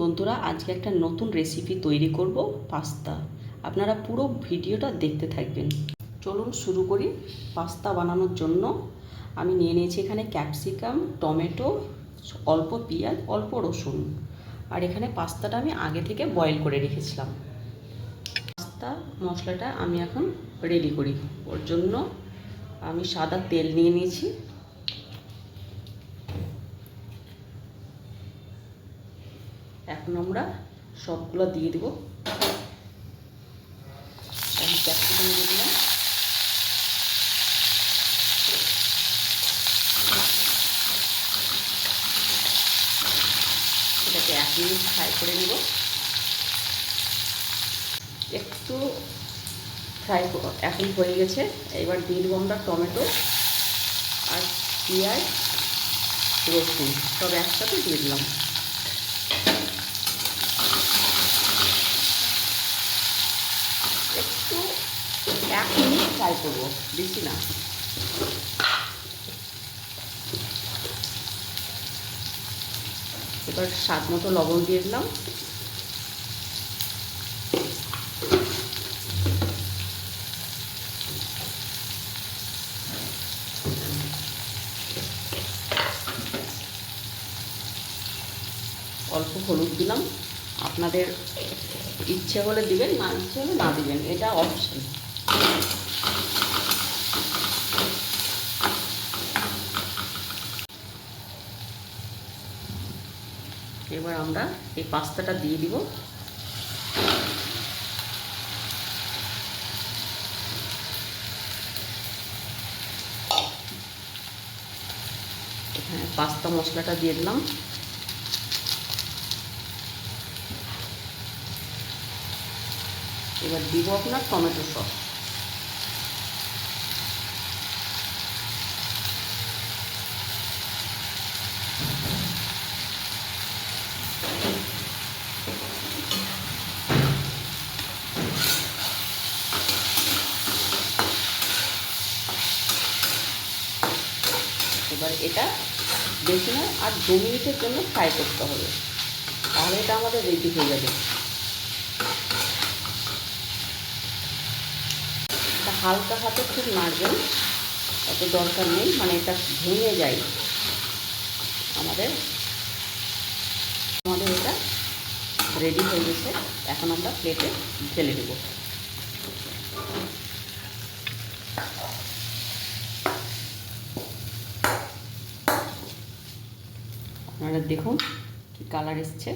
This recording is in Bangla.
বন্ধুরা, আজকে একটা নতুন রেসিপি তৈরি করব, পাস্তা। আপনারা পুরো ভিডিওটা দেখতে থাকবেন। চলুন শুরু করি। পাস্তা বানানোর জন্য আমি নিয়ে নিয়েছি এখানে ক্যাপসিকাম, টমেটো, অল্প পেঁয়াজ, অল্প রসুন। আর এখানে পাস্তাটা আমি আগে থেকে বয়েল করে রেখেছিলাম। পাস্তা মশলাটা আমি এখন রেডি করি। ওর জন্য আমি সাদা তেল নিয়ে নিয়েছি। এখন আমরা সবগুলো দিয়ে দেব। আমি ক্যাপসিকাম দিয়ে দিলাম, এটাকে 1 মিনিট ফ্রাই করে নেব। একটু ফ্রাই এখন হয়ে গেছে। এবার দিয়ে দেবো আমরা টমেটো আর পেঁয়াজ, রসুন সব একসাথে দিয়ে দিলাম। একটু 1 মিনিট ফ্রাই করবো, বেশি না। এবার স্বাদ মতো লবণ দিয়ে দিলাম। অল্প হলুদ দিলাম। আপনাদের ইচ্ছে হলে দিবেন, না ইচ্ছে হলে না দিবেন, এটা অপশন। এবার আমরা এই পাস্তাটা দিয়ে দিব। এখানে পাস্তা মশলাটা দিয়ে দিলাম। এবার দিব আপনার টমেটো সস। এবার এটা বেশি না, আর 2 মিনিটের জন্য ফ্রাই করতে হবে, তাহলে এটা আমাদের রেডি হয়ে যাবে। এটা হালকা হাতে খুব নাড়বেন, অত দরকার নেই, মানে এটা ভেঙে যায়। আমাদের এটা রেডি হয়ে গেছে। এখন আমরা প্লেটে ঢেলে দেব। আপনারা দেখুন কি কালার এসছে।